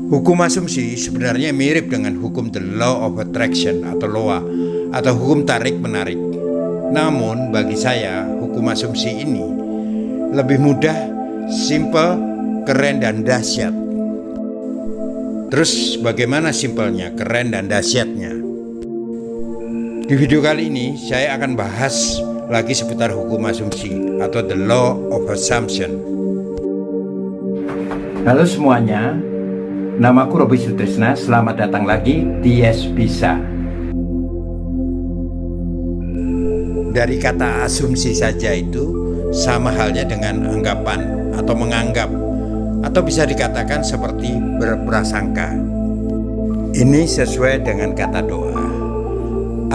Hukum asumsi sebenarnya mirip dengan hukum the law of attraction atau LOA atau hukum tarik-menarik. Namun bagi saya hukum asumsi ini lebih mudah, simple, keren, dan dahsyat. Terus bagaimana simpelnya, keren, dan dahsyatnya? Di video kali ini saya akan bahas lagi seputar hukum asumsi atau the law of assumption. Halo semuanya, namaku Robi Sutrisna. Selamat datang lagi di Yes Bisa. Dari kata asumsi saja itu sama halnya dengan anggapan atau menganggap, atau bisa dikatakan seperti berprasangka. Ini sesuai dengan kata doa.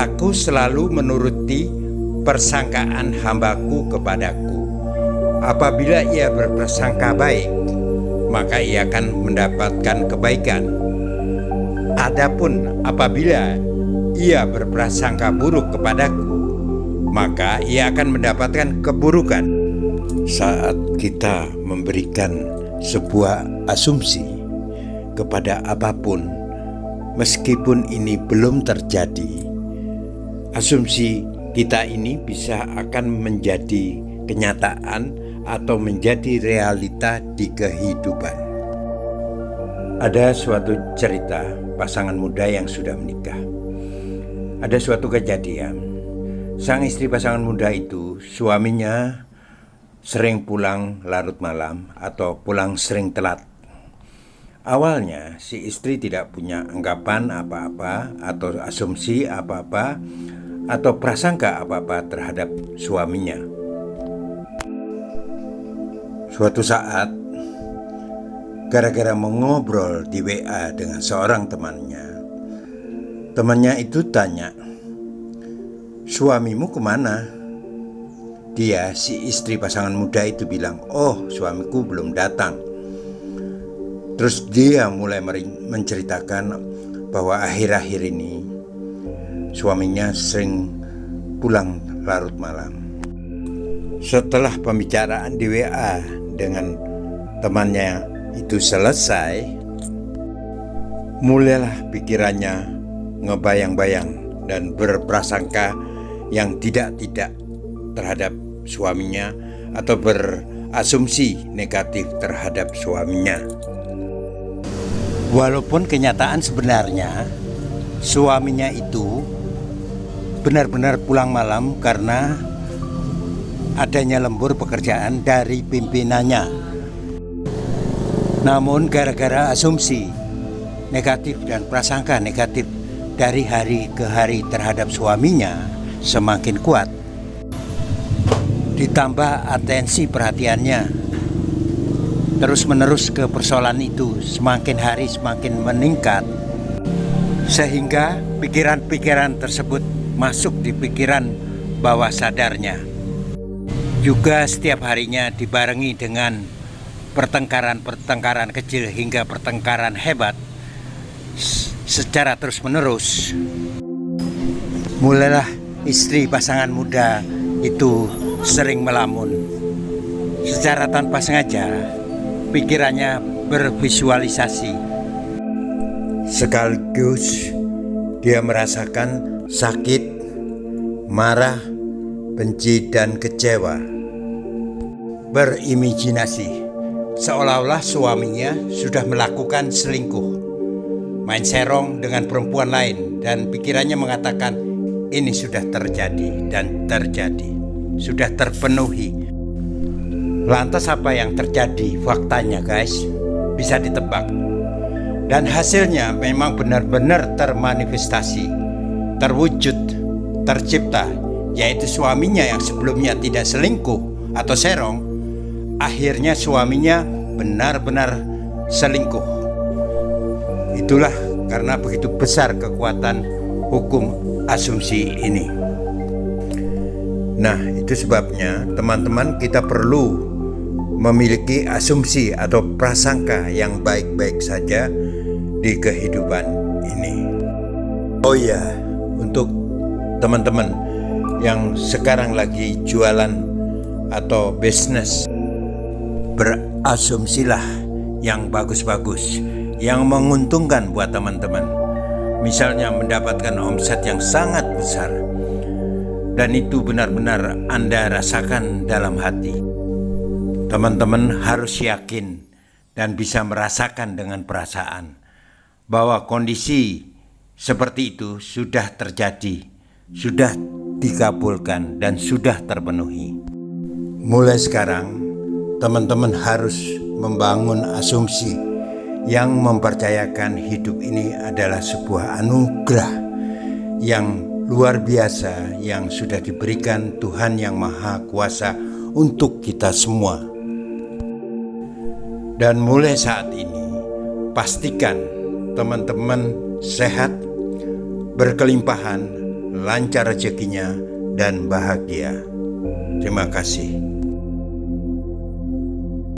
Aku selalu menuruti persangkaan hambaku kepadaku. Apabila ia berprasangka baik, maka ia akan mendapatkan kebaikan. Adapun apabila ia berprasangka buruk kepadaku, maka ia akan mendapatkan keburukan. Saat kita memberikan sebuah asumsi kepada apapun, meskipun ini belum terjadi, asumsi kita ini bisa akan menjadi kenyataan atau menjadi realita di kehidupan. Ada suatu cerita pasangan muda yang sudah menikah. Ada suatu kejadian. Sang istri pasangan muda itu, suaminya sering pulang larut malam atau pulang sering telat. Awalnya si istri tidak punya anggapan apa-apa atau asumsi apa-apa atau prasangka apa-apa terhadap suaminya. Suatu saat, gara-gara mengobrol di WA dengan seorang temannya itu tanya, "Suamimu kemana?" Dia, si istri pasangan muda itu bilang, "Oh, suamiku belum datang." Terus dia mulai menceritakan bahwa akhir-akhir ini suaminya sering pulang larut malam. Setelah pembicaraan di WA dengan temannya itu selesai, mulailah pikirannya ngebayang-bayang dan berprasangka yang tidak-tidak terhadap suaminya atau berasumsi negatif terhadap suaminya. Walaupun kenyataan sebenarnya suaminya itu benar-benar pulang malam karena adanya lembur pekerjaan dari pimpinannya. Namun gara-gara asumsi negatif dan prasangka negatif dari hari ke hari terhadap suaminya semakin kuat, ditambah atensi perhatiannya terus-menerus ke persoalan itu semakin hari semakin meningkat, sehingga pikiran-pikiran tersebut masuk di pikiran bawah sadarnya. Juga setiap harinya dibarengi dengan pertengkaran-pertengkaran kecil hingga pertengkaran hebat secara terus-menerus. Mulailah istri pasangan muda itu sering melamun. Secara tanpa sengaja, pikirannya bervisualisasi. Sekaligus dia merasakan sakit, marah, benci, dan kecewa. Berimajinasi seolah-olah suaminya sudah melakukan selingkuh, main serong dengan perempuan lain, dan pikirannya mengatakan ini sudah terjadi dan terjadi, sudah terpenuhi. Lantas apa yang terjadi faktanya, guys? Bisa ditebak. Dan hasilnya memang benar-benar termanifestasi, terwujud, tercipta, yaitu suaminya yang sebelumnya tidak selingkuh atau serong, akhirnya suaminya benar-benar selingkuh. Itulah karena begitu besar kekuatan hukum asumsi ini. Nah, itu sebabnya teman-teman kita perlu memiliki asumsi atau prasangka yang baik-baik saja di kehidupan ini. Oh ya, untuk teman-teman yang sekarang lagi jualan atau bisnis, berasumsilah yang bagus-bagus, yang menguntungkan buat teman-teman. Misalnya mendapatkan omset yang sangat besar, dan itu benar-benar Anda rasakan dalam hati. Teman-teman harus yakin dan bisa merasakan dengan perasaan bahwa kondisi seperti itu sudah terjadi, sudah dikabulkan, dan sudah terpenuhi. Mulai sekarang, teman-teman harus membangun asumsi yang mempercayakan hidup ini adalah sebuah anugerah yang luar biasa yang sudah diberikan Tuhan Yang Maha Kuasa untuk kita semua. Dan mulai saat ini, pastikan teman-teman sehat, berkelimpahan, lancar rezekinya, dan bahagia. Terima kasih.